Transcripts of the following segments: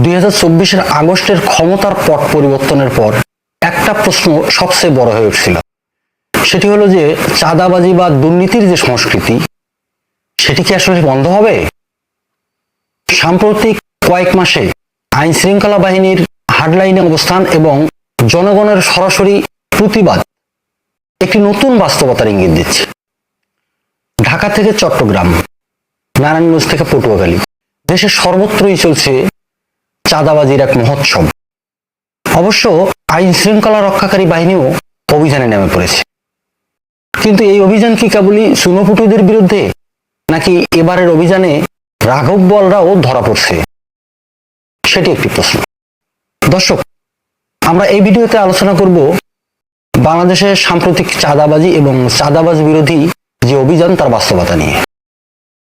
2024-এর আগস্টের ক্ষমতার পট পরিবর্তনের পর একটা প্রশ্ন সবচেয়ে বড় হয়ে উঠছিল। সেটি হলো যে চাঁদাবাজি বা দুর্নীতির যে সংস্কৃতি, সেটি কি আসলে বন্ধ হবে? সাম্প্রতিক কয়েক মাসে আইন শৃঙ্খলা বাহিনীর হার্ডলাইনে অবস্থান এবং জনগণের সরাসরি প্রতিবাদ একটি নতুন বাস্তবতার ইঙ্গিত দিচ্ছে। ঢাকা থেকে চট্টগ্রাম, নারায়ণগঞ্জ থেকে পটুয়াখালী, দেশের সর্বত্রই চলছে চাঁদাবাজির এক মহোৎসব। অবশ্য আইন শৃঙ্খলা রক্ষাকারী বাহিনীও অভিযানে নেমে পড়েছে। কিন্তু এই অভিযান কি কেবলই চুনোপুটুদের বিরুদ্ধে, নাকি এবারের অভিযানে রাঘব বোয়ালরাও ধরা পড়ছে? সেটি একটি প্রশ্ন। দর্শক, আমরা এই ভিডিওতে আলোচনা করব বাংলাদেশের সাম্প্রতিক চাঁদাবাজি এবং চাঁদাবাজ বিরোধী যে অভিযান, তার বাস্তবতা নিয়ে।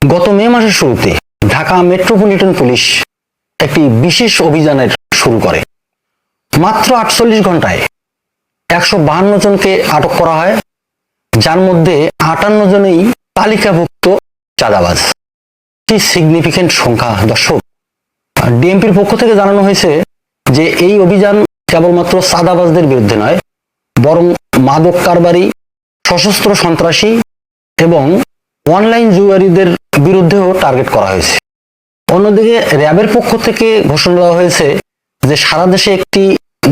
গত মে মাসের শুরুতে ঢাকা মেট্রোপলিটন পুলিশ একটি বিশেষ অভিযানের শুরু করে। মাত্র 48 ঘন্টায় 152 জনকে আটক করা হয়, যার মধ্যে 58 জনেই তালিকাভুক্ত চাঁদাবাজ। কি সিগনিফিকেন্ট সংখ্যা দর্শক। ডিএমপির পক্ষ থেকে জানানো হয়েছে যে এই অভিযান কেবলমাত্র চাঁদাবাজদের বিরুদ্ধে নয়, বরং মাদক কারবারি, সশস্ত্র সন্ত্রাসী এবং অনলাইন জুয়ারিদের বিরুদ্ধেও টার্গেট করা হয়েছে। অন্যদিকে র্যাবের পক্ষ থেকে ঘোষণা দেওয়া হয়েছে যে সারা দেশে একটি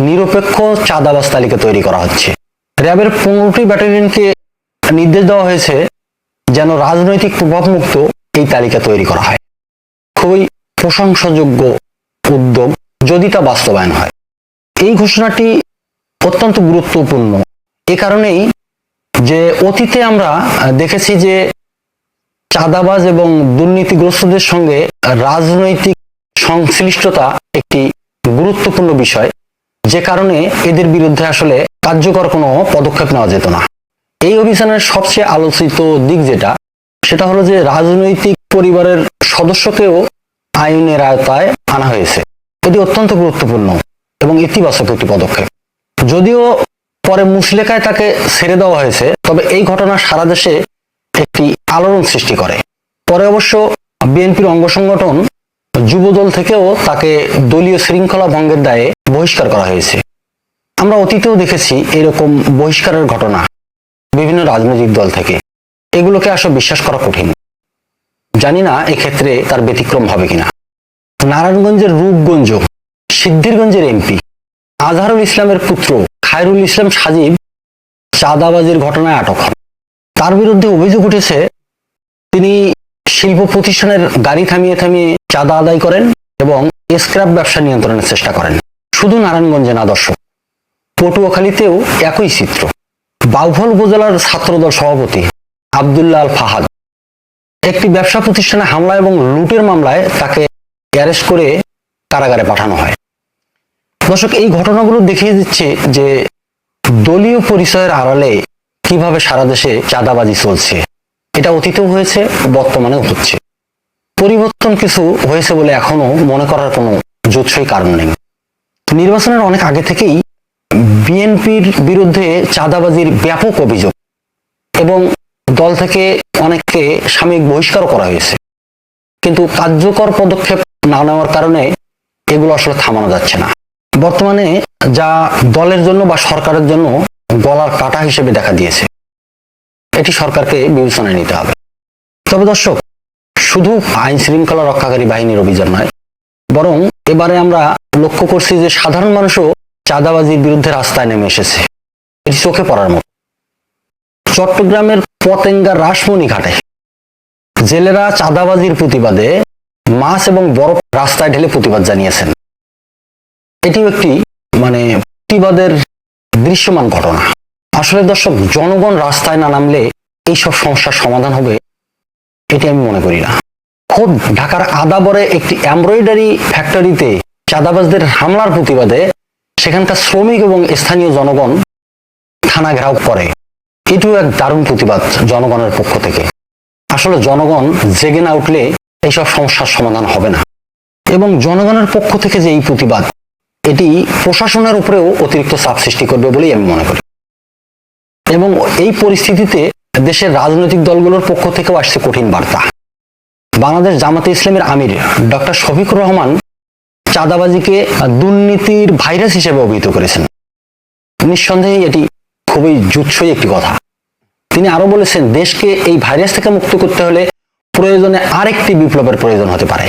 নিরপেক্ষ চাঁদাবাজ তালিকা তৈরি করা হচ্ছে। র্যাবের 15টি ব্যাটালিয়নকে নির্দেশ দেওয়া হয়েছে যেন রাজনৈতিক প্রভাবমুক্ত এই তালিকা তৈরি করা হয়। খুবই প্রশংসাযোগ্য উদ্যোগ যদি তা বাস্তবায়ন হয়। এই ঘোষণাটি অত্যন্ত গুরুত্বপূর্ণ এ কারণেই যে অতীতে আমরা দেখেছি যে চাঁদাবাজ এবং দুর্নীতিগ্রস্তদের সঙ্গে রাজনৈতিক সংশ্লিষ্টতা একটি গুরুত্বপূর্ণ বিষয়, যে কারণে এদের বিরুদ্ধে আসলে কার্যকর কোনো পদক্ষেপ নেওয়া যেত না। এই অভিযানের সবচেয়ে আলোচিত দিক সেটা হলো যে রাজনৈতিক পরিবারের সদস্যকেও আইনের আওতায় আনা হয়েছে। এটি অত্যন্ত গুরুত্বপূর্ণ এবং ইতিবাচক একটি পদক্ষেপ। যদিও পরে মুচলেকায় তাকে ছেড়ে দেওয়া হয়েছে, তবে এই ঘটনা সারা দেশে একটি আলোড়ন সৃষ্টি করে। পরে অবশ্য বিএনপির অঙ্গ সংগঠন যুবদল থেকেও তাকে দলীয় শৃঙ্খলা ভঙ্গের দায়ে বহিষ্কার করা হয়েছে। আমরা অতীতেও দেখেছি এরকম বহিষ্কারের ঘটনা বিভিন্ন রাজনৈতিক দল থেকে। এগুলোকে আসলে বিশ্বাস করা কঠিন। জানি না এক্ষেত্রে তার ব্যতিক্রম হবে কিনা। নারায়ণগঞ্জের রূপগঞ্জ সিদ্ধিরগঞ্জের এমপি আজহারুল ইসলামের পুত্র খায়রুল ইসলাম সাজিব চাঁদাবাজির ঘটনায় আটক হন। তার বিরুদ্ধে অভিযোগ উঠেছে তিনি শিল্প প্রতিষ্ঠানের গাড়ি থামিয়ে থামিয়ে চাঁদা আদায় করেন এবং স্ক্র্যাপ ব্যবসা নিয়ন্ত্রণের চেষ্টা করেন। শুধু নারায়ণগঞ্জে না দর্শক, পটুয়াখালীতেও একই চিত্র। বাউফল উপজেলার ছাত্রদল সভাপতি আব্দুল্লাহ আল ফাহাদ একটি ব্যবসা প্রতিষ্ঠানে হামলা এবং লুটের মামলায় তাকে অ্যারেস্ট করে কারাগারে পাঠানো হয়। দর্শক, এই ঘটনাগুলো দেখিয়ে দিচ্ছে যে দলীয় পরিচয়ের আড়ালে কিভাবে সারা দেশে চাঁদাবাজি চলছে। এটা অতীতেও হয়েছে, বর্তমানেও হচ্ছে। পরিবর্তন কিছু হয়েছে বলে এখনো মনে করার কোনো যুৎসই কারণ নেই। নির্বাচনের অনেক আগে থেকেই বিএনপির বিরুদ্ধে চাঁদাবাজির ব্যাপক অভিযোগ এবং দল থেকে অনেককে সাময়িক বহিষ্কারও করা হয়েছে, কিন্তু কার্যকর পদক্ষেপ না নেওয়ার কারণে এগুলো আসলে থামানো যাচ্ছে না। বর্তমানে যা দলের জন্য বা সরকারের জন্য গলার কাটা হিসেবে দেখা দিয়েছে, এটি সরকারকে বিবেচনায় নিতে হবে। তবে দর্শক, শুধু আইন শৃঙ্খলা রক্ষাকারী বাহিনীর অভিযান নয়, বরং এবারে আমরা লক্ষ্য করছি যে সাধারণ মানুষও চাঁদাবাজির বিরুদ্ধে রাস্তায় নেমে এসেছে। এটি চোখে পড়ার মতো। চট্টগ্রামের পতেঙ্গা রাসমণি ঘাটে জেলেরা চাঁদাবাজির প্রতিবাদে মাছ এবং বরফ রাস্তায় ঢেলে প্রতিবাদ জানিয়েছেন। এটিও একটি প্রতিবাদের দৃশ্যমান ঘটনা। আসলে দর্শক, জনগণ রাস্তায় না নামলে এইসব সমস্যার সমাধান হবে এটি আমি মনে করি না। খোদ ঢাকার আদাবরে একটি এমব্রয়ডারি ফ্যাক্টরিতে চাঁদাবাজদের হামলার প্রতিবাদে সেখানকার শ্রমিক এবং স্থানীয় জনগণ থানা ঘেরাও করে। এটিও এক দারুণ প্রতিবাদ জনগণের পক্ষ থেকে। আসলে জনগণ জেগে না উঠলে এইসব সমস্যার সমাধান হবে না। এবং জনগণের পক্ষ থেকে যে এই প্রতিবাদ, এটি প্রশাসনের উপরেও অতিরিক্ত চাপ সৃষ্টি করবে বলেই আমি মনে করি। এবং এই পরিস্থিতিতে দেশের রাজনৈতিক দলগুলোর পক্ষ থেকেও আসছে কঠিন বার্তা। বাংলাদেশ জামাতে ইসলামের আমির ডক্টর শফিকুর রহমান চাঁদাবাজিকে দুর্নীতির ভাইরাস হিসেবে অভিহিত করেছেন। নিঃসন্দেহে এটি খুবই জুৎসই একটি কথা। তিনি আরো বলেছেন, দেশকে এই ভাইরাস থেকে মুক্ত করতে হলে প্রয়োজনে আরেকটি বিপ্লবের প্রয়োজন হতে পারে।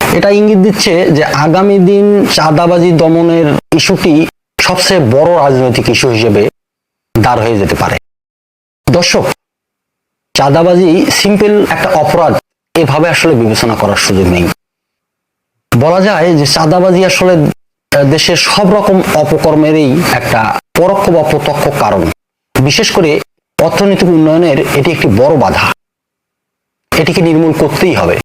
এটা ইঙ্গিত দিচ্ছে যে আগামী দিন চাঁদাবাজি দমনের ইস্যুটি সবচেয়ে বড় রাজনৈতিক ইস্যু হিসেবে দাঁড় হয়ে যেতে পারে। দর্শক, চাঁদাবাজি সিম্পল একটা অপরাধ এভাবে আসলে বিবেচনা করার সুযোগ নেই। বলা যায় যে চাঁদাবাজি আসলে দেশের সব রকম অপকর্মেরই একটা পরোক্ষ বা প্রত্যক্ষ কারণ। বিশেষ করে অর্থনৈতিক উন্নয়নের এটি একটি বড় বাধা। এটিকে নির্মূল করতেই হবে।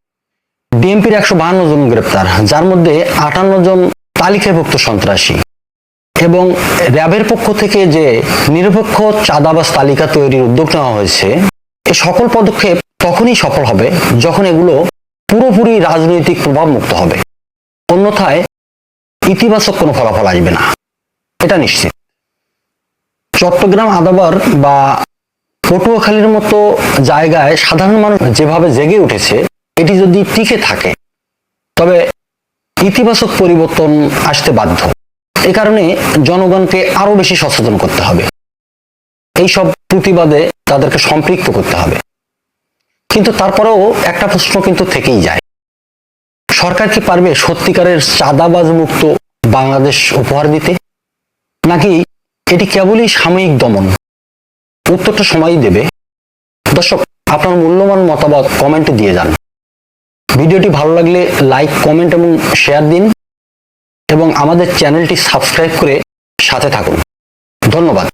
বিএনপির 152 জন গ্রেপ্তার, যার মধ্যে 58 জন তালিকাভুক্ত সন্ত্রাসী, এবং র্যাবের পক্ষ থেকে যে নিরপেক্ষ চাঁদাবাজ তালিকা তৈরির উদ্যোগ নেওয়া হয়েছে, এই সকল পদক্ষেপ তখনই সফল হবে যখন এগুলো পুরোপুরি রাজনৈতিক প্রভাব মুক্ত হবে। অন্যথায় ইতিবাচক কোনো ফলাফল আসবে না, এটা নিশ্চিত। চট্টগ্রাম, আদাবর বা পটুয়াখালীর মতো জায়গায় সাধারণ মানুষ যেভাবে জেগে উঠেছে, এটি যদি টিকে থাকে তবে ইতিবাচক পরিবর্তন আসতে বাধ্য। এ কারণে জনগণকে আরো বেশি সচেতন করতে হবে, এইসব প্রতিবাদে তাদেরকে সম্পৃক্ত করতে হবে। কিন্তু তারপরেও একটা প্রশ্ন কিন্তু থেকেই যায়, সরকার কি পারবে সত্যিকারের চাঁদাবাজ মুক্ত বাংলাদেশ উপহার দিতে, নাকি এটি কেবলই সাময়িক দমন? উত্তরটা সময়ই দেবে। দর্শক, আপনার মূল্যবান মতামত কমেন্টে দিয়ে যান। ভিডিওটি ভালো লাগলে লাইক, কমেন্ট এবং শেয়ার দিন, এবং আমাদের চ্যানেলটি সাবস্ক্রাইব করে সাথে থাকুন। ধন্যবাদ।